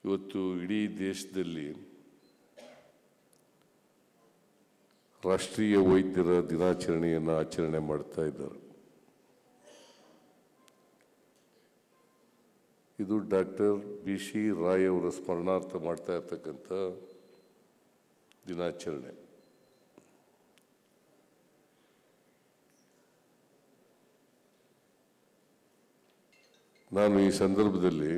ಇವತ್ತು ಇಡೀ ದೇಶದಲ್ಲಿ ರಾಷ್ಟ್ರೀಯ ವೈದ್ಯರ ದಿನಾಚರಣೆಯನ್ನು ಆಚರಣೆ ಮಾಡ್ತಾ ಇದ್ದಾರೆ. ಇದು ಡಾಕ್ಟರ್ ಬಿ.ಸಿ. ರಾಯ್ ಅವರ ಸ್ಮರಣಾರ್ಥ ಮಾಡ್ತಾ ಇರ್ತಕ್ಕಂಥ ದಿನಾಚರಣೆ. ನಾನು ಈ ಸಂದರ್ಭದಲ್ಲಿ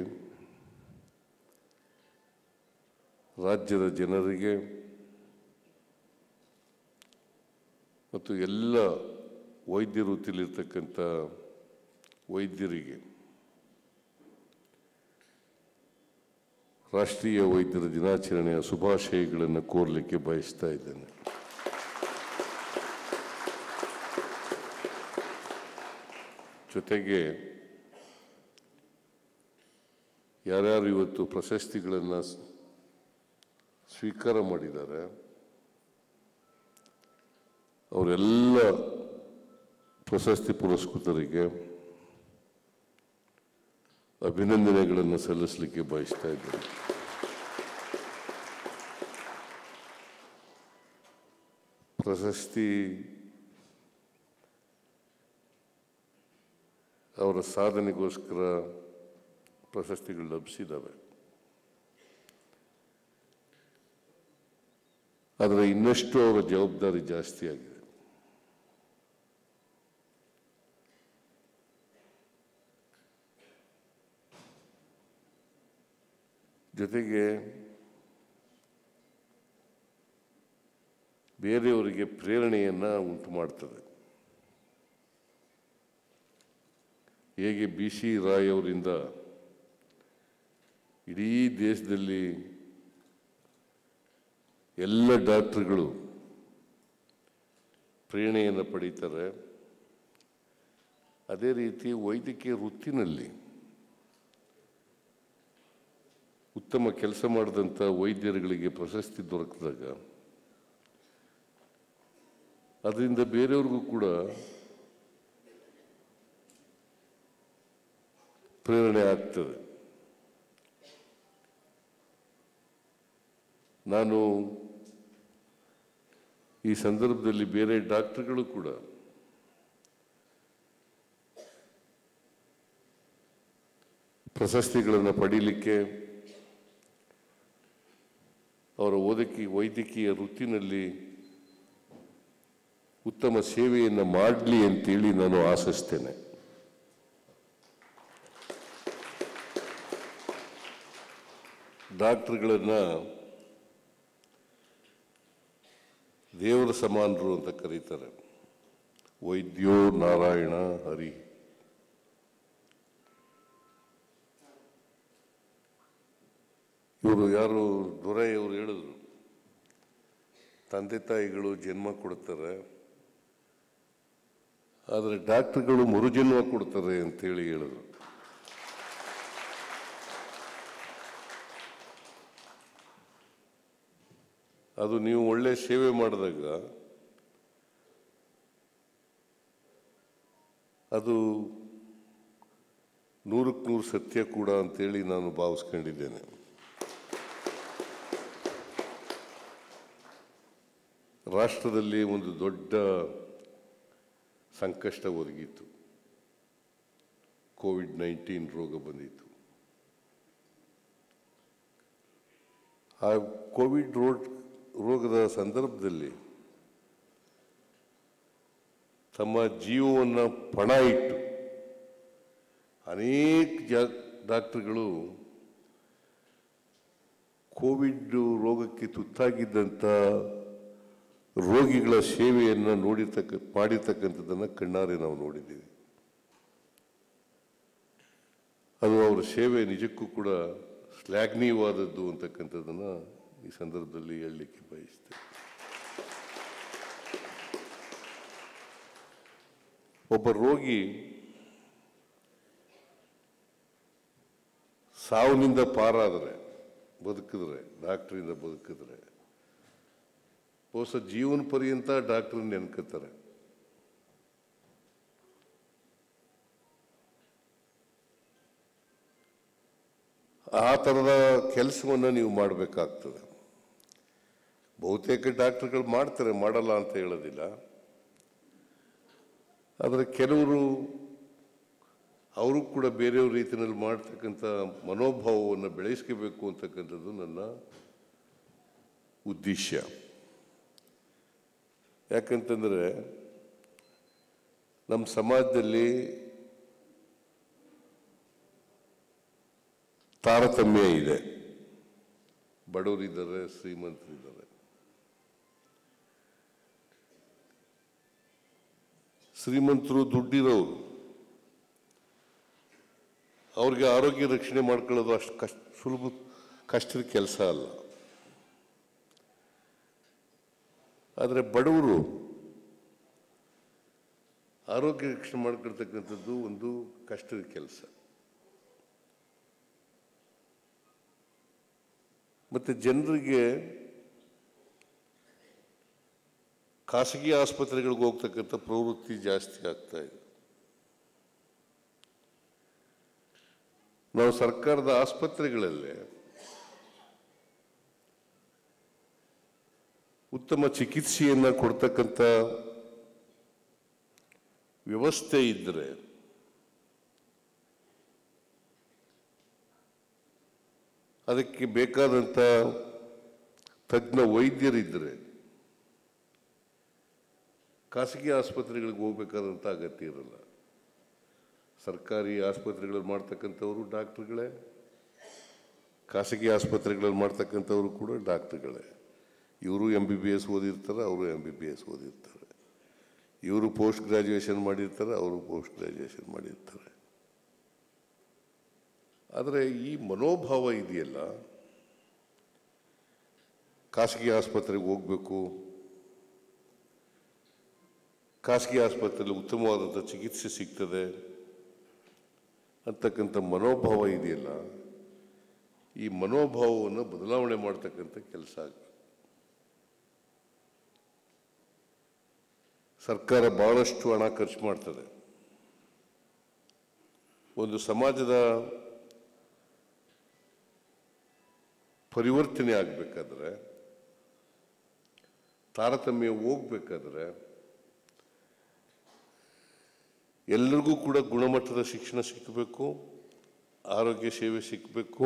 ರಾಜ್ಯದ ಜನರಿಗೆ ಮತ್ತು ಎಲ್ಲ ವೈದ್ಯ ವೃತ್ತಿಯಲ್ಲಿರ್ತಕ್ಕಂಥ ವೈದ್ಯರಿಗೆ ರಾಷ್ಟ್ರೀಯ ವೈದ್ಯರ ದಿನಾಚರಣೆಯ ಶುಭಾಶಯಗಳನ್ನು ಕೋರಲಿಕ್ಕೆ ಬಯಸ್ತಾ ಇದ್ದೇನೆ. ಜೊತೆಗೆ ಯಾರ್ಯಾರು ಇವತ್ತು ಪ್ರಶಸ್ತಿಗಳನ್ನು ಸ್ವೀಕಾರ ಮಾಡಿದ್ದಾರೆ ಅವರೆಲ್ಲ ಪ್ರಶಸ್ತಿ ಪುರಸ್ಕೃತರಿಗೆ ಅಭಿನಂದನೆಗಳನ್ನು ಸಲ್ಲಿಸಲಿಕ್ಕೆ ಬಯಸ್ತಾ ಇದ್ದೇನೆ. ಪ್ರಶಸ್ತಿ ಅವರ ಸಾಧನೆಗೋಸ್ಕರ ಪ್ರಶಸ್ತಿಗಳು ಲಭಿಸಿದ್ದಾವೆ. ಆದರೆ ಇನ್ನಷ್ಟು ಅವರ ಜವಾಬ್ದಾರಿ ಜಾಸ್ತಿ ಆಗಿದೆ. ಜೊತೆಗೆ ಬೇರೆಯವರಿಗೆ ಪ್ರೇರಣೆಯನ್ನು ಉಂಟು ಮಾಡ್ತದೆ. ಹೇಗೆ ಬಿ.ಸಿ. ರಾಯ್ ಅವರಿಂದ ಇಡೀ ದೇಶದಲ್ಲಿ ಎಲ್ಲ ಡಾಕ್ಟರ್ಗಳು ಪ್ರೇರಣೆಯನ್ನು ಪಡೀತಾರೆ, ಅದೇ ರೀತಿ ವೈದ್ಯಕೀಯ ವೃತ್ತಿನಲ್ಲಿ ಉತ್ತಮ ಕೆಲಸ ಮಾಡಿದಂಥ ವೈದ್ಯರುಗಳಿಗೆ ಪ್ರಶಸ್ತಿ ದೊರಕಿದಾಗ ಅದರಿಂದ ಬೇರೆಯವ್ರಿಗೂ ಕೂಡ ಪ್ರೇರಣೆ ಆಗ್ತದೆ. ನಾನು ಈ ಸಂದರ್ಭದಲ್ಲಿ ಬೇರೆ ಡಾಕ್ಟರ್ಗಳು ಕೂಡ ಪ್ರಶಸ್ತಿಗಳನ್ನು ಪಡೀಲಿಕ್ಕೆ ಅವರ ವೈದ್ಯಕೀಯ ವೃತ್ತಿನಲ್ಲಿ ಉತ್ತಮ ಸೇವೆಯನ್ನು ಮಾಡಲಿ ಅಂತೇಳಿ ನಾನು ಆಶಿಸ್ತೇನೆ. ಡಾಕ್ಟರ್ಗಳನ್ನು ದೇವರ ಸಮಾನರು ಅಂತ ಕರೀತಾರೆ. ವೈದ್ಯೋ ನಾರಾಯಣ ಹರಿ. ಇವರು ಯಾರು ದೊರೆಯವರು ಹೇಳಿದ್ರು, ತಂದೆ ತಾಯಿಗಳು ಜನ್ಮ ಕೊಡ್ತಾರೆ, ಆದರೆ ಡಾಕ್ಟರ್ಗಳು ಮರುಜನ್ಮ ಕೊಡ್ತಾರೆ ಅಂತೇಳಿ ಹೇಳಿದ್ರು. ಅದು ನೀವು ಒಳ್ಳೆ ಸೇವೆ ಮಾಡಿದಾಗ ಅದು 100ಕ್ಕೆ 100 ಸತ್ಯ ಕೂಡ ಅಂತೇಳಿ ನಾನು ಭಾವಿಸ್ಕೊಂಡಿದ್ದೇನೆ. ರಾಷ್ಟ್ರದಲ್ಲಿ ಒಂದು ದೊಡ್ಡ ಸಂಕಷ್ಟ ಒದಗಿತ್ತು. ಕೋವಿಡ್-19 ರೋಗ ಬಂದಿತ್ತು. ಆ ಕೋವಿಡ್ ರೋಗದ ಸಂದರ್ಭದಲ್ಲಿ ತಮ್ಮ ಜೀವವನ್ನು ಪಣ ಇಟ್ಟು ಅನೇಕ ಡಾಕ್ಟರ್ಗಳು ಕೋವಿಡ್ ರೋಗಕ್ಕೆ ತುತ್ತಾಗಿದ್ದಂಥ ರೋಗಿಗಳ ಸೇವೆಯನ್ನು ಮಾಡಿರ್ತಕ್ಕಂಥದ್ದನ್ನು ಕಣ್ಣಾರೆ ನಾವು ನೋಡಿದ್ದೀವಿ. ಅದು ಅವರ ಸೇವೆ ನಿಜಕ್ಕೂ ಕೂಡ ಶ್ಲಾಘನೀಯವಾದದ್ದು ಅಂತಕ್ಕಂಥದ್ದನ್ನು ಈ ಸಂದರ್ಭದಲ್ಲಿ ಹೇಳಲಿಕ್ಕೆ ಬಯಸ್ತೇನೆ. ಒಬ್ಬ ರೋಗಿ ಸಾವಿನಿಂದ ಪಾರಾದರೆ, ಬದುಕಿದ್ರೆ, ಡಾಕ್ಟರಿಂದ ಬದುಕಿದ್ರೆ ಬಹುಶಃ ಜೀವನ ಪರ್ಯಂತ ಡಾಕ್ಟರ್ ನೆನ್ಕೋತಾರೆ. ಆ ಥರದ ಕೆಲಸವನ್ನು ನೀವು ಮಾಡಬೇಕಾಗ್ತದೆ. ಬಹುತೇಕ ಡಾಕ್ಟರ್ಗಳು ಮಾಡ್ತಾರೆ, ಮಾಡಲ್ಲ ಅಂತ ಹೇಳೋದಿಲ್ಲ. ಆದರೆ ಕೆಲವರು ಅವರು ಕೂಡ ಬೇರೆಯವ್ರ ರೀತಿಯಲ್ಲಿ ಮಾಡ್ತಕ್ಕಂಥ ಮನೋಭಾವವನ್ನು ಬೆಳೆಸ್ಕೋಬೇಕು ಅಂತಕ್ಕಂಥದ್ದು ನನ್ನ ಉದ್ದೇಶ. ಯಾಕಂತಂದರೆ ನಮ್ಮ ಸಮಾಜದಲ್ಲಿ ತಾರತಮ್ಯ ಇದೆ. ಬಡವರಿದ್ದಾರೆ, ಶ್ರೀಮಂತರಿದ್ದಾರೆ. ಶ್ರೀಮಂತರು ದುಡ್ಡಿರೋರು, ಅವ್ರಿಗೆ ಆರೋಗ್ಯ ರಕ್ಷಣೆ ಮಾಡ್ಕೊಳ್ಳೋದು ಅಷ್ಟು ಕಷ್ಟದ ಕೆಲಸ ಅಲ್ಲ. ಆದರೆ ಬಡವರು ಆರೋಗ್ಯ ರಕ್ಷಣೆ ಮಾಡ್ಕೊಳ್ತಕ್ಕಂಥದ್ದು ಒಂದು ಕಷ್ಟದ ಕೆಲಸ. ಮತ್ತು ಜನರಿಗೆ ಖಾಸಗಿ ಆಸ್ಪತ್ರೆಗಳಿಗೆ ಹೋಗ್ತಕ್ಕಂಥ ಪ್ರವೃತ್ತಿ ಜಾಸ್ತಿ ಆಗ್ತಾ ಇದೆ. ನಾವು ಸರ್ಕಾರದ ಆಸ್ಪತ್ರೆಗಳಲ್ಲೇ ಉತ್ತಮ ಚಿಕಿತ್ಸೆಯನ್ನು ಕೊಡ್ತಕ್ಕಂಥ ವ್ಯವಸ್ಥೆ ಇದ್ದರೆ ಅದಕ್ಕೆ ಬೇಕಾದಂಥ ತಜ್ಞ ವೈದ್ಯರಿದ್ದರೆ ಖಾಸಗಿ ಆಸ್ಪತ್ರೆಗಳಿಗೆ ಹೋಗಬೇಕಾದಂಥ ಅಗತ್ಯ ಇರಲ್ಲ. ಸರ್ಕಾರಿ ಆಸ್ಪತ್ರೆಗಳಲ್ಲಿ ಮಾಡ್ತಕ್ಕಂಥವರು ಡಾಕ್ಟ್ರುಗಳೇ, ಖಾಸಗಿ ಆಸ್ಪತ್ರೆಗಳಲ್ಲಿ ಮಾಡ್ತಕ್ಕಂಥವರು ಕೂಡ ಡಾಕ್ಟ್ರುಗಳೇ. ಇವರು MBBS ಓದಿರ್ತಾರೆ, ಅವರು MBBS ಓದಿರ್ತಾರೆ. ಇವರು ಪೋಸ್ಟ್ ಗ್ರ್ಯಾಜುಯೇಷನ್ ಮಾಡಿರ್ತಾರೆ, ಅವರು ಪೋಸ್ಟ್ ಗ್ರ್ಯಾಜುಯೇಷನ್ ಮಾಡಿರ್ತಾರೆ. ಆದರೆ ಈ ಮನೋಭಾವ ಇದೆಯಲ್ಲ, ಖಾಸಗಿ ಆಸ್ಪತ್ರೆಗೆ ಹೋಗಬೇಕು, ಖಾಸಗಿ ಆಸ್ಪತ್ರೆಯಲ್ಲಿ ಉತ್ತಮವಾದಂಥ ಚಿಕಿತ್ಸೆ ಸಿಗ್ತದೆ ಅಂತಕ್ಕಂಥ ಮನೋಭಾವ ಇದೆಯಲ್ಲ, ಈ ಮನೋಭಾವವನ್ನು ಬದಲಾವಣೆ ಮಾಡ್ತಕ್ಕಂಥ ಕೆಲಸ ಆಗಬೇಕು. ಸರ್ಕಾರ ಬಹಳಷ್ಟು ಹಣ ಖರ್ಚು ಮಾಡ್ತದೆ. ಒಂದು ಸಮಾಜದ ಪರಿವರ್ತನೆ ಆಗಬೇಕಾದ್ರೆ, ತಾರತಮ್ಯ ಹೋಗ್ಬೇಕಾದ್ರೆ ಎಲ್ಲರಿಗೂ ಕೂಡ ಗುಣಮಟ್ಟದ ಶಿಕ್ಷಣ ಸಿಕ್ಕಬೇಕು, ಆರೋಗ್ಯ ಸೇವೆ ಸಿಕ್ಕಬೇಕು,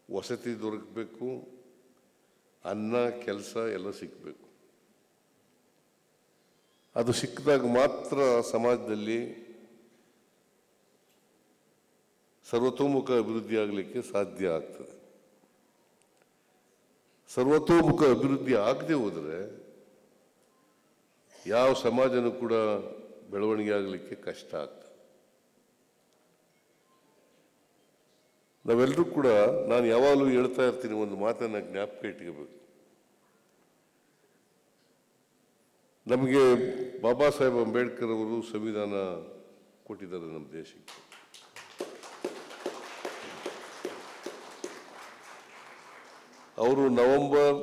ವಸತಿ ದೊರಕಬೇಕು, ಅನ್ನ ಕೆಲಸ ಎಲ್ಲ ಸಿಕ್ಕಬೇಕು. ಅದು ಸಿಕ್ಕಿದಾಗ ಮಾತ್ರ ಸಮಾಜದಲ್ಲಿ ಸರ್ವತೋಮುಖ ಅಭಿವೃದ್ಧಿ ಆಗಲಿಕ್ಕೆ ಸಾಧ್ಯ ಆಗ್ತದೆ. ಸರ್ವತೋಮುಖ ಅಭಿವೃದ್ಧಿ ಆಗದೆ ಹೋದರೆ ಯಾವ ಸಮಾಜನೂ ಕೂಡ ಬೆಳವಣಿಗೆ ಆಗಲಿಕ್ಕೆ ಕಷ್ಟ ಆಗ್ತದೆ. ನಾವೆಲ್ಲರೂ ಕೂಡ, ನಾನು ಯಾವಾಗಲೂ ಹೇಳ್ತಾ ಇರ್ತೀನಿ, ಒಂದು ಮಾತನ್ನು ಜ್ಞಾಪಕ ಇಟ್ಕೋಬೇಕು. ನಮಗೆ ಬಾಬಾ ಸಾಹೇಬ್ ಅಂಬೇಡ್ಕರ್ ಅವರು ಸಂವಿಧಾನ ಕೊಟ್ಟಿದ್ದಾರೆ ನಮ್ಮ ದೇಶಕ್ಕೆ. ಅವರು ನವೆಂಬರ್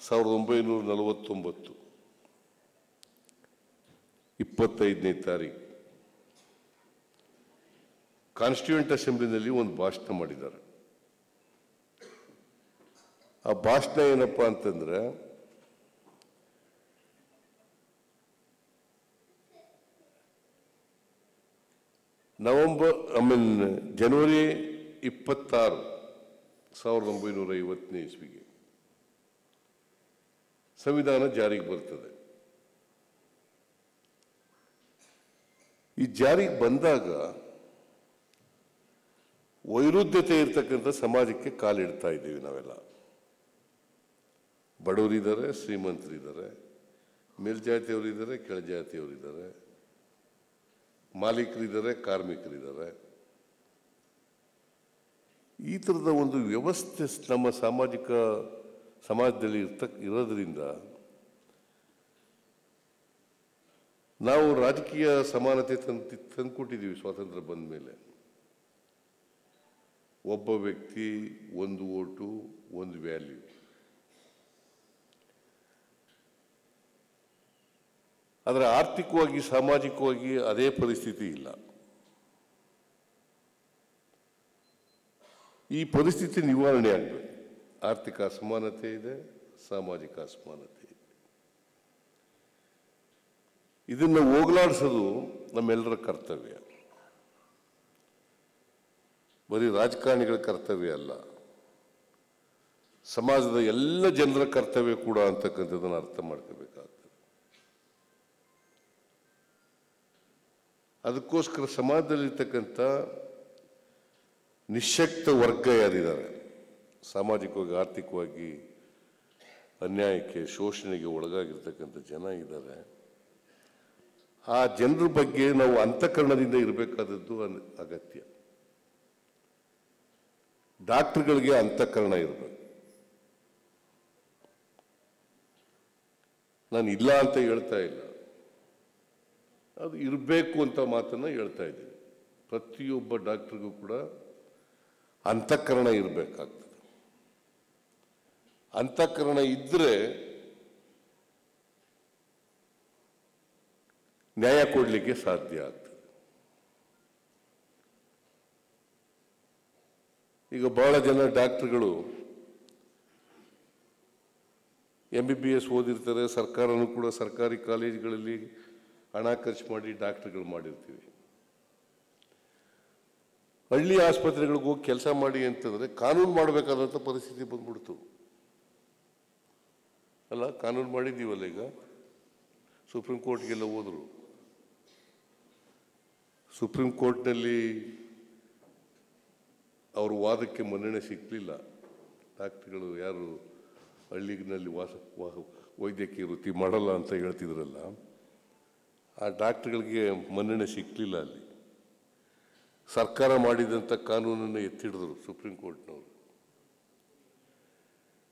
1949 25ನೇ ತಾರೀಕು ಕಾನ್ಸ್ಟಿಟ್ಯೂಯೆಂಟ್ ಅಸೆಂಬ್ಲಿನಲ್ಲಿ ಒಂದು ಭಾಷಣ ಮಾಡಿದ್ದಾರೆ. ಆ ಭಾಷಣ ಏನಪ್ಪ ಅಂತಂದ್ರೆ, ಜನವರಿ 26, 1950ನೇ ಇಸ್ವಿಗೆ ಸಂವಿಧಾನ ಜಾರಿಗೆ ಬರ್ತದೆ. ಈ ಜಾರಿಗೆ ಬಂದಾಗ ವೈರುಧ್ಯತೆ ಇರ್ತಕ್ಕಂಥ ಸಮಾಜಕ್ಕೆ ಕಾಲಿಡ್ತಾ ಇದ್ದೀವಿ ನಾವೆಲ್ಲ. ಬಡವರಿದ್ದಾರೆ, ಶ್ರೀಮಂತರಿದ್ದಾರೆ, ಮೇಲ್ಜಾತಿಯವರಿದ್ದಾರೆ, ಕೆಳಜಾತಿಯವರಿದ್ದಾರೆ, ಮಾಲೀಕರಿದ್ದಾರೆ, ಕಾರ್ಮಿಕರಿದ್ದಾರೆ. ಈ ಥರದ ಒಂದು ವ್ಯವಸ್ಥೆ ನಮ್ಮ ಸಮಾಜದಲ್ಲಿ ಇರೋದ್ರಿಂದ ನಾವು ರಾಜಕೀಯ ಸಮಾನತೆ ತಂದುಕೊಟ್ಟಿದ್ದೀವಿ. ಸ್ವಾತಂತ್ರ್ಯ ಬಂದ ಮೇಲೆ ಒಬ್ಬ ವ್ಯಕ್ತಿ, ಒಂದು ಓಟು, ಒಂದು ವ್ಯಾಲ್ಯೂ. ಆದರೆ ಆರ್ಥಿಕವಾಗಿ, ಸಾಮಾಜಿಕವಾಗಿ ಅದೇ ಪರಿಸ್ಥಿತಿ ಇಲ್ಲ. ಈ ಪರಿಸ್ಥಿತಿ ನಿವಾರಣೆ ಆಗಬೇಕು. ಆರ್ಥಿಕ ಅಸಮಾನತೆ ಇದೆ, ಸಾಮಾಜಿಕ ಅಸಮಾನತೆ ಇದೆ. ಇದನ್ನು ಹೋಗಲಾಡಿಸೋದು ನಮ್ಮೆಲ್ಲರ ಕರ್ತವ್ಯ. ಬರೀ ರಾಜಕಾರಣಿಗಳ ಕರ್ತವ್ಯ ಅಲ್ಲ, ಸಮಾಜದ ಎಲ್ಲ ಜನರ ಕರ್ತವ್ಯ ಕೂಡ ಅಂತಕ್ಕಂಥದ್ದನ್ನು ಅರ್ಥ ಮಾಡ್ಕೋಬೇಕಾಗ್ತದೆ. ಅದಕ್ಕೋಸ್ಕರ ಸಮಾಜದಲ್ಲಿರ್ತಕ್ಕಂಥ ನಿಶ್ಶಕ್ತ ವರ್ಗ ಯಾರಿದ್ದಾರೆ, ಸಾಮಾಜಿಕವಾಗಿ ಆರ್ಥಿಕವಾಗಿ ಅನ್ಯಾಯಕ್ಕೆ ಶೋಷಣೆಗೆ ಒಳಗಾಗಿರ್ತಕ್ಕಂಥ ಜನ ಇದ್ದಾರೆ, ಆ ಜನರ ಬಗ್ಗೆ ನಾವು ಅಂತಃಕರಣದಿಂದ ಇರಬೇಕಾದದ್ದು ಅಗತ್ಯ. ಡಾಕ್ಟರ್ಗಳಿಗೆ ಅಂತಃಕರಣ ಇರಬೇಕು. ನಾನು ಇಲ್ಲ ಅಂತ ಹೇಳ್ತಾ ಇಲ್ಲ, ಅದು ಇರಬೇಕು ಅಂತ ಮಾತನ್ನ ಹೇಳ್ತಾ ಇದ್ದೀನಿ. ಪ್ರತಿಯೊಬ್ಬ ಡಾಕ್ಟರ್ಗೂ ಕೂಡ ಅಂತಃಕರಣ ಇರಬೇಕಾಗ್ತದೆ. ಅಂತಃಕರಣ ಇದ್ರೆ ನ್ಯಾಯ ಕೊಡಲಿಕ್ಕೆ ಸಾಧ್ಯ ಆಗ್ತದೆ. ಈಗ ಬಹಳ ಜನ ಡಾಕ್ಟರ್ಗಳು MBBS ಓದಿರ್ತಾರೆ, ಸರ್ಕಾರನೂ ಕೂಡ ಸರ್ಕಾರಿ ಕಾಲೇಜುಗಳಲ್ಲಿ ಹಣ ಖರ್ಚು ಮಾಡಿ ಡಾಕ್ಟರ್ಗಳು ಮಾಡಿರ್ತೀವಿ. ಹಳ್ಳಿ ಆಸ್ಪತ್ರೆಗಳಿಗೆ ಹೋಗಿ ಕೆಲಸ ಮಾಡಿ ಅಂತಂದ್ರೆ ಕಾನೂನು ಮಾಡಬೇಕಾದಂಥ ಪರಿಸ್ಥಿತಿ ಬಂದ್ಬಿಡ್ತು ಅಲ್ಲ. ಕಾನೂನು ಮಾಡಿದ್ದೀವಲ್ಲ, ಈಗ ಸುಪ್ರೀಂ ಕೋರ್ಟ್ಗೆಲ್ಲ ಹೋದ್ರು. ಸುಪ್ರೀಂ ಕೋರ್ಟ್ನಲ್ಲಿ ಅವ್ರ ವಾದಕ್ಕೆ ಮನ್ನಣೆ ಸಿಕ್ಕಲಿಲ್ಲ. ಡಾಕ್ಟರ್ಗಳು ಯಾರು ಹಳ್ಳಿನಲ್ಲಿ ವೈದ್ಯಕೀಯ ವೃತ್ತಿ ಮಾಡಲ್ಲ ಅಂತ ಹೇಳ್ತಿದ್ರಲ್ಲ, ಆ ಡಾಕ್ಟರ್ಗಳಿಗೆ ಮನ್ನಣೆ ಸಿಕ್ಕಲಿಲ್ಲ. ಅಲ್ಲಿ ಸರ್ಕಾರ ಮಾಡಿದಂಥ ಕಾನೂನನ್ನು ಎತ್ತಿಡಿದ್ರು ಸುಪ್ರೀಂ ಕೋರ್ಟ್ನವರು.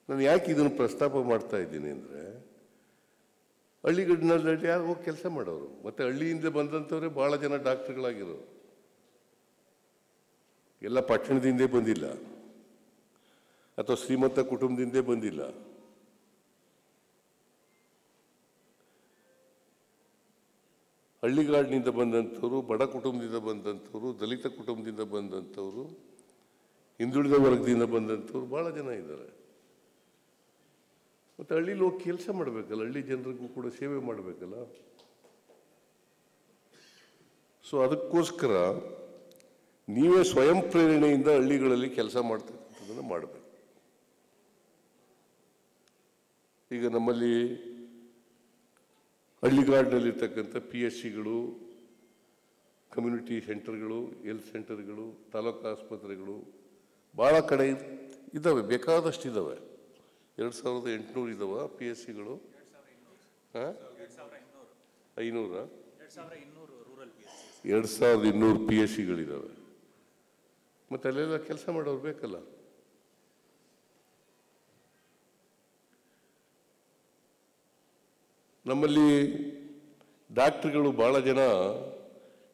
ನಾನು ಯಾಕೆ ಇದನ್ನು ಪ್ರಸ್ತಾಪ ಮಾಡ್ತಾ ಇದ್ದೀನಿ ಅಂದರೆ, ಹಳ್ಳಿಗಡಿನಲ್ಲಿ ಯಾರು ಹೋಗಿ ಕೆಲಸ ಮಾಡೋರು, ಮತ್ತೆ ಹಳ್ಳಿಯಿಂದ ಬಂದಂಥವ್ರೆ ಭಾಳ ಜನ ಡಾಕ್ಟರ್ಗಳಾಗಿರೋರು. ಎಲ್ಲ ಪಟ್ಟಣದಿಂದೇ ಬಂದಿಲ್ಲ ಅಥವಾ ಶ್ರೀಮಂತ ಕುಟುಂಬದಿಂದೇ ಬಂದಿಲ್ಲ. ಹಳ್ಳಿಗಾಡಿನಿಂದ ಬಂದಂಥವ್ರು, ಬಡ ಕುಟುಂಬದಿಂದ ಬಂದಂಥವ್ರು, ದಲಿತ ಕುಟುಂಬದಿಂದ ಬಂದಂಥವ್ರು, ಹಿಂದುಳಿದ ವರ್ಗದಿಂದ ಬಂದಂಥವ್ರು ಭಾಳ ಜನ ಇದ್ದಾರೆ. ಮತ್ತು ಹಳ್ಳಿಲಿ ಹೋಗಿ ಕೆಲಸ ಮಾಡಬೇಕಲ್ಲ, ಹಳ್ಳಿ ಜನರಿಗೂ ಕೂಡ ಸೇವೆ ಮಾಡಬೇಕಲ್ಲ. ಸೊ ಅದಕ್ಕೋಸ್ಕರ ನೀವೇ ಸ್ವಯಂ ಪ್ರೇರಣೆಯಿಂದ ಹಳ್ಳಿಗಳಲ್ಲಿ ಕೆಲಸ ಮಾಡ್ತಕ್ಕಂಥದ್ದನ್ನು ಮಾಡಬೇಕು. ಈಗ ನಮ್ಮಲ್ಲಿ ಹಳ್ಳಿಗಾಡಿನಲ್ಲಿರ್ತಕ್ಕಂಥ PSCಗಳು, ಕಮ್ಯುನಿಟಿ ಸೆಂಟರ್ಗಳು, ಹೆಲ್ತ್ ಸೆಂಟರ್ಗಳು, ತಾಲೂಕು ಆಸ್ಪತ್ರೆಗಳು ಭಾಳ ಕಡೆ ಇದ್ದಾವೆ, ಬೇಕಾದಷ್ಟು ಇದ್ದಾವೆ. 2800 ಇದಾವ PSCಗಳು. 2200 PSCಗಳಿದ್ದಾವೆ. ಮತ್ತೆ ಅಲ್ಲೆಲ್ಲ ಕೆಲಸ ಮಾಡೋರು ಬೇಕಲ್ಲ. ನಮ್ಮಲ್ಲಿ ಡಾಕ್ಟರ್ಗಳು ಭಾಳ ಜನ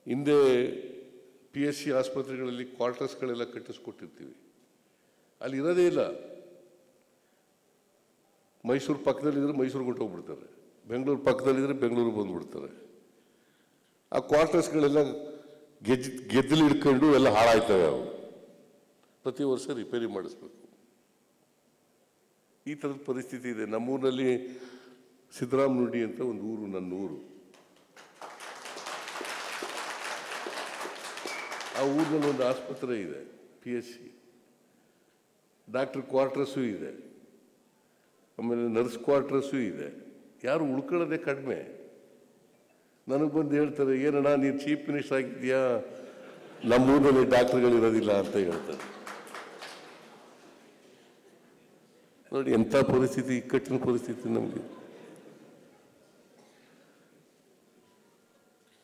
ಹಿಂದೆ PSC ಆಸ್ಪತ್ರೆಗಳಲ್ಲಿ ಕ್ವಾರ್ಟರ್ಸ್ಗಳೆಲ್ಲ ಕಟ್ಟಿಸ್ಕೊಟ್ಟಿರ್ತೀವಿ, ಅಲ್ಲಿ ಇರೋದೇ ಇಲ್ಲ. ಮೈಸೂರು ಪಕ್ಕದಲ್ಲಿದ್ದರೆ ಮೈಸೂರಿಗೆ ಹೊರಟೋಗ್ಬಿಡ್ತಾರೆ, ಬೆಂಗಳೂರು ಪಕ್ಕದಲ್ಲಿದ್ದರೆ ಬೆಂಗಳೂರು ಬಂದುಬಿಡ್ತಾರೆ. ಆ ಕ್ವಾರ್ಟರ್ಸ್ಗಳೆಲ್ಲ ಗೆದ್ದಲು ಹಿಡ್ಕೊಂಡು ಎಲ್ಲ ಹಾಳಾಯ್ತವೆ. ಅವು ಪ್ರತಿ ವರ್ಷ ರಿಪೇರಿ ಮಾಡಿಸ್ಬೇಕು. ಈ ಥರದ ಪರಿಸ್ಥಿತಿ ಇದೆ. ನಮ್ಮೂರಿನಲ್ಲಿ ಸಿದ್ದರಾಮನುಡಿ ಅಂತ ಒಂದು ಊರು, ನನ್ನ ಊರು. ಆ ಊರಿನಲ್ಲಿ ಒಂದು ಆಸ್ಪತ್ರೆ ಇದೆ, PSC, ಡಾಕ್ಟರ್ ಕ್ವಾರ್ಟರ್ಸು ಇದೆ, ಆಮೇಲೆ ನರ್ಸ್ ಕ್ವಾರ್ಟರ್ಸು ಇದೆ. ಯಾರು ಉಳ್ಕೊಳ್ಳೋದೇ ಕಡಿಮೆ. ನನಗೆ ಬಂದು ಹೇಳ್ತಾರೆ, ಏನಣ್ಣ ನೀನು ಚೀಫ್ ಮಿನಿಸ್ಟರ್ ಆಗಿದ್ಯಾ, ನಮ್ಮೂರಲ್ಲಿ ಡಾಕ್ಟರ್ಗಳಿರೋದಿಲ್ಲ ಅಂತ ಹೇಳ್ತಾರೆ. ನೋಡಿ ಎಂಥ ಪರಿಸ್ಥಿತಿ, ಇಕ್ಕಟ್ಟಿನ ಪರಿಸ್ಥಿತಿ. ನಮಗೆ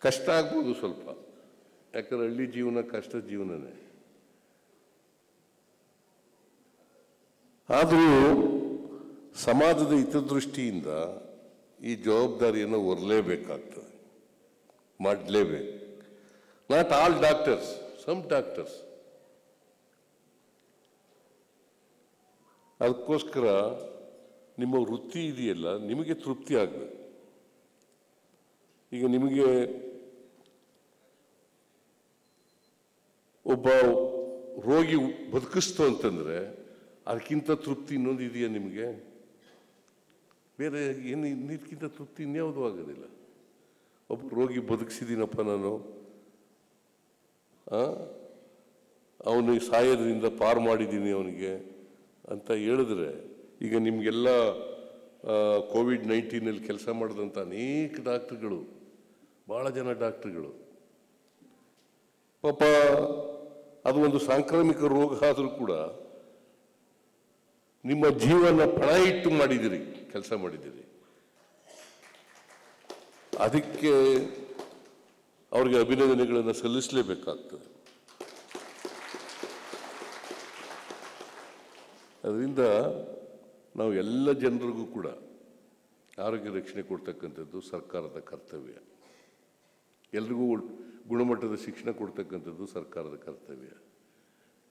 ಕಷ್ಟ ಆಗ್ಬೋದು ಸ್ವಲ್ಪ, ಯಾಕಂದ್ರೆ ಹಳ್ಳಿ ಜೀವನ ಕಷ್ಟದ ಜೀವನನೇ. ಆದರೂ ಸಮಾಜದ ಹಿತದೃಷ್ಟಿಯಿಂದ ಈ ಜವಾಬ್ದಾರಿಯನ್ನು ಹೊರಲೇಬೇಕಾಗ್ತದೆ, ಮಾಡಲೇಬೇಕು. Not all doctors, some doctors. ಅದಕ್ಕೋಸ್ಕರ ನಿಮ್ಮ ವೃತ್ತಿ ಇದೆಯಲ್ಲ, ನಿಮಗೆ ತೃಪ್ತಿ ಆಗಬೇಕು. ಈಗ ನಿಮಗೆ ಒಬ್ಬ ರೋಗಿ ಬದುಕಿಸ್ತು ಅಂತಂದರೆ ಅದಕ್ಕಿಂತ ತೃಪ್ತಿ ಇನ್ನೊಂದು ಇದೆಯಾ ನಿಮಗೆ? ಬೇರೆ ಏನು ಇದಕ್ಕಿಂತ ತೃಪ್ತಿ ಇನ್ಯಾವುದೂ ಆಗೋದಿಲ್ಲ. ಒಬ್ಬ ರೋಗಿ ಬದುಕಿಸಿದ್ದೀನಪ್ಪ ನಾನು, ಅವನಿಗೆ ಸಾಯೋದ್ರಿಂದ ಪಾರು ಮಾಡಿದ್ದೀನಿ ಅವನಿಗೆ ಅಂತ ಹೇಳಿದ್ರೆ, ಈಗ ನಿಮಗೆಲ್ಲ ಕೋವಿಡ್-19 ಕೆಲಸ ಮಾಡಿದಂಥ ಅನೇಕ ಡಾಕ್ಟ್ರುಗಳು, ಭಾಳ ಜನ ಡಾಕ್ಟ್ರುಗಳು ಪಾಪ ಅದು ಒಂದು ಸಾಂಕ್ರಾಮಿಕ ರೋಗ ಆದರೂ ಕೂಡ ನಿಮ್ಮ ಜೀವನ ಪಣ ಇಟ್ಟು ಮಾಡಿದಿರಿ, ಕೆಲಸ ಮಾಡಿದಿರಿ. ಅದಕ್ಕೆ ಅವ್ರಿಗೆ ಅಭಿನಂದನೆಗಳನ್ನು ಸಲ್ಲಿಸಲೇಬೇಕಾಗ್ತದೆ. ಅದರಿಂದ ನಾವು ಎಲ್ಲ ಜನರಿಗೂ ಕೂಡ ಆರೋಗ್ಯ ರಕ್ಷಣೆ ಕೊಡ್ತಕ್ಕಂಥದ್ದು ಸರ್ಕಾರದ ಕರ್ತವ್ಯ. ಎಲ್ರಿಗೂ ಗುಣಮಟ್ಟದ ಶಿಕ್ಷಣ ಕೊಡ್ತಕ್ಕಂಥದ್ದು ಸರ್ಕಾರದ ಕರ್ತವ್ಯ.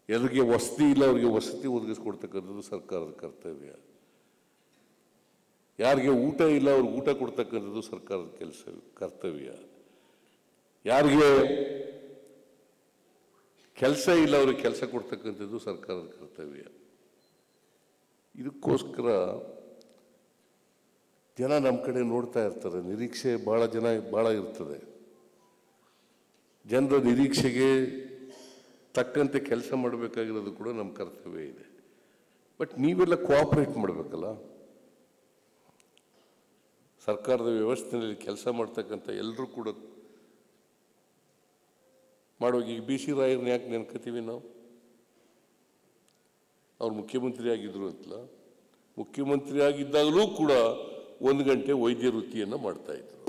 ಎಲ್ರಿಗೆ ವಸತಿ ಇಲ್ಲ ಅವರಿಗೆ ವಸತಿ ಒದಗಿಸ್ಕೊಡ್ತಕ್ಕಂಥದ್ದು ಸರ್ಕಾರದ ಕರ್ತವ್ಯ. ಯಾರಿಗೆ ಊಟ ಇಲ್ಲ ಅವ್ರಿಗೆ ಊಟ ಕೊಡ್ತಕ್ಕಂಥದ್ದು ಸರ್ಕಾರದ ಕರ್ತವ್ಯ. ಯಾರಿಗೆ ಕೆಲಸ ಇಲ್ಲ ಅವ್ರಿಗೆ ಕೆಲಸ ಕೊಡ್ತಕ್ಕಂಥದ್ದು ಸರ್ಕಾರದ ಕರ್ತವ್ಯ. ಇದಕ್ಕೋಸ್ಕರ ಜನ ನಮ್ಮ ಕಡೆ ನೋಡ್ತಾ ಇರ್ತಾರೆ. ನಿರೀಕ್ಷೆ ಭಾಳ ಇರ್ತದೆ. ಜನರ ನಿರೀಕ್ಷೆಗೆ ತಕ್ಕಂತೆ ಕೆಲಸ ಮಾಡಬೇಕಾಗಿರೋದು ಕೂಡ ನಮ್ಮ ಕರ್ತವ್ಯ ಇದೆ. ಬಟ್ ನೀವೆಲ್ಲ ಕೋಆಪರೇಟ್ ಮಾಡಬೇಕಲ್ಲ. ಸರ್ಕಾರದ ವ್ಯವಸ್ಥೆಯಲ್ಲಿ ಕೆಲಸ ಮಾಡ್ತಕ್ಕಂಥ ಎಲ್ಲರೂ ಕೂಡ ಮಾಡುವಾಗ ಈಗ ಬಿ ಸಿ ರಾಯರನ್ನ ಯಾಕೆ ನೆನ್ಕೋತೀವಿ ನಾವು? ಅವ್ರು ಮುಖ್ಯಮಂತ್ರಿ ಆಗಿದ್ರು ಅಂತಲ್ಲ, ಮುಖ್ಯಮಂತ್ರಿ ಆಗಿದ್ದಾಗಲೂ ಕೂಡ 1 ಗಂಟೆ ವೈದ್ಯ ವೃತ್ತಿಯನ್ನು ಮಾಡ್ತಾ ಇದ್ರು.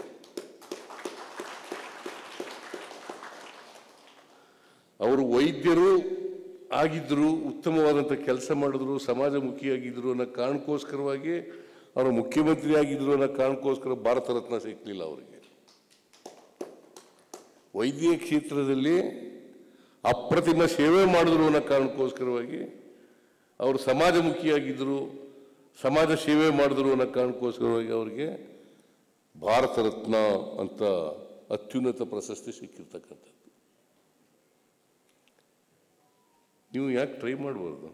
ಅವರು ವೈದ್ಯರು ಆಗಿದ್ರು, ಉತ್ತಮವಾದಂಥ ಕೆಲಸ ಮಾಡಿದ್ರು, ಸಮಾಜಮುಖಿಯಾಗಿದ್ರು ಅನ್ನೋ ಕಾರಣಕ್ಕೋಸ್ಕರವಾಗಿ ಅವರು ಮುಖ್ಯಮಂತ್ರಿ ಆಗಿದ್ರು ಅನ್ನೋ ಕಾರಣಕ್ಕೋಸ್ಕರ ಭಾರತ ರತ್ನ ಸಿಕ್ಕಲಿಲ್ಲ ಅವರಿಗೆ. ವೈದ್ಯಕೀಯ ಕ್ಷೇತ್ರದಲ್ಲಿ ಅಪ್ರತಿಮ ಸೇವೆ ಮಾಡಿದ್ರು ಅನ್ನೋ ಕಾರಣಕ್ಕೋಸ್ಕರವಾಗಿ ಅವರು ಸಮಾಜಮುಖಿಯಾಗಿದ್ದರು, ಸಮಾಜ ಸೇವೆ ಮಾಡಿದ್ರು ಅನ್ನೋ ಕಾರಣಕ್ಕೋಸ್ಕರವಾಗಿ ಅವರಿಗೆ ಭಾರತ ರತ್ನ ಅಂತ ಅತ್ಯುನ್ನತ ಪ್ರಶಸ್ತಿ ಸಿಕ್ಕಿರ್ತಕ್ಕಂಥದ್ದು. ನೀವು ಯಾಕೆ ಟ್ರೈ ಮಾಡಬಾರ್ದು?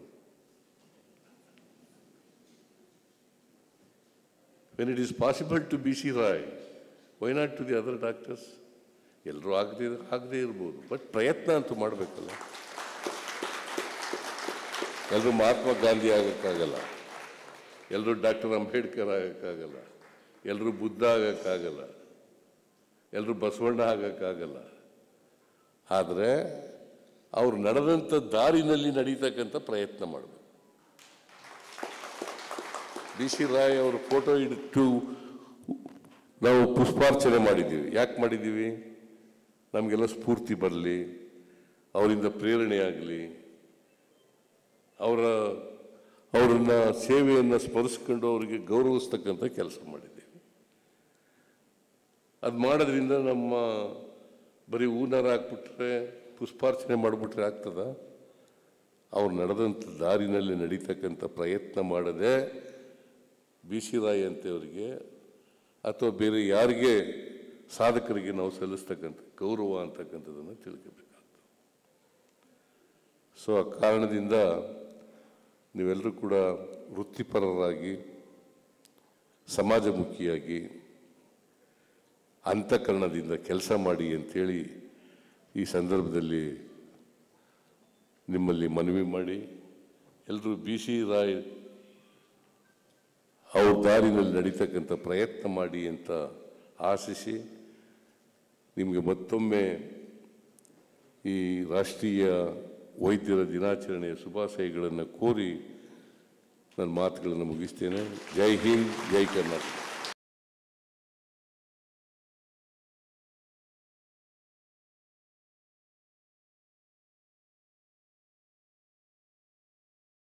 When it is possible to B C Roy, why not to the other doctors? ಎಲ್ಲರೂ ಆಗದೇ ಇರ್ಬೋದು, ಬಟ್ ಪ್ರಯತ್ನ ಅಂತೂ ಮಾಡಬೇಕಲ್ಲ. ಎಲ್ಲರೂ ಮಹಾತ್ಮ ಗಾಂಧಿ ಆಗೋಕ್ಕಾಗಲ್ಲ, ಎಲ್ಲರೂ ಡಾಕ್ಟರ್ ಅಂಬೇಡ್ಕರ್ ಆಗೋಕ್ಕಾಗಲ್ಲ, ಎಲ್ಲರೂ ಬುದ್ಧ ಆಗೋಕ್ಕಾಗಲ್ಲ, ಎಲ್ಲರೂ ಬಸವಣ್ಣ ಆಗೋಕ್ಕಾಗಲ್ಲ. ಆದರೆ ಅವ್ರು ನಡೆದಂಥ ದಾರಿನಲ್ಲಿ ನಡೀತಕ್ಕಂಥ ಪ್ರಯತ್ನ ಮಾಡಬೇಕು. ಬಿ ಸಿ ರಾಯ್ ಅವ್ರ ಫೋಟೋ ಇಟ್ಟು ನಾವು ಪುಷ್ಪಾರ್ಚನೆ ಮಾಡಿದ್ದೀವಿ. ಯಾಕೆ ಮಾಡಿದ್ದೀವಿ? ನಮಗೆಲ್ಲ ಸ್ಫೂರ್ತಿ ಬರಲಿ, ಅವರಿಂದ ಪ್ರೇರಣೆ ಆಗಲಿ, ಅವರನ್ನ ಸೇವೆಯನ್ನು ಸ್ಮರಿಸ್ಕೊಂಡು ಅವರಿಗೆ ಗೌರವಿಸ್ತಕ್ಕಂಥ ಕೆಲಸ ಮಾಡಿದ್ದೀವಿ. ಅದು ಮಾಡೋದ್ರಿಂದ ನಮ್ಮ ಬರೀ ಹೂನಾರ ಹಾಕ್ಬಿಟ್ರೆ, ಪುಷ್ಪಾರ್ಚನೆ ಮಾಡಿಬಿಟ್ರೆ ಆಗ್ತದ? ಅವ್ರು ನಡೆದಂಥ ದಾರಿನಲ್ಲಿ ನಡೀತಕ್ಕಂಥ ಪ್ರಯತ್ನ ಮಾಡದೆ ಬಿ ಸಿ ರಾಯ್ ಅಂತವರಿಗೆ ಅಥವಾ ಬೇರೆ ಯಾರಿಗೆ ಸಾಧಕರಿಗೆ ನಾವು ಸಲ್ಲಿಸ್ತಕ್ಕಂಥ ಗೌರವ ಅಂತಕ್ಕಂಥದ್ದನ್ನು ತಿಳ್ಕೋಬೇಕಾಗ್ತದೆ. ಸೊ ಆ ಕಾರಣದಿಂದ ನೀವೆಲ್ಲರೂ ಕೂಡ ವೃತ್ತಿಪರರಾಗಿ, ಸಮಾಜಮುಖಿಯಾಗಿ, ಅಂತಃಕರಣದಿಂದ ಕೆಲಸ ಮಾಡಿ ಅಂತೇಳಿ ಈ ಸಂದರ್ಭದಲ್ಲಿ ನಿಮ್ಮಲ್ಲಿ ಮನವಿ ಮಾಡಿ, ಎಲ್ಲರೂ ಬಿ ಸಿ ರಾಯ್ ಅವ್ರ ದಾರಿನಲ್ಲಿ ನಡೀತಕ್ಕಂಥ ಪ್ರಯತ್ನ ಮಾಡಿ ಅಂತ ಆಶಿಸಿ, ನಿಮಗೆ ಮತ್ತೊಮ್ಮೆ ಈ ರಾಷ್ಟ್ರೀಯ ವೈದ್ಯರ ದಿನಾಚರಣೆಯ ಶುಭಾಶಯಗಳನ್ನು ಕೋರಿ ನನ್ನ ಮಾತುಗಳನ್ನು ಮುಗಿಸ್ತೇನೆ. ಜೈ ಹಿಂದ್, ಜೈ ಕರ್ನಾಟಕ.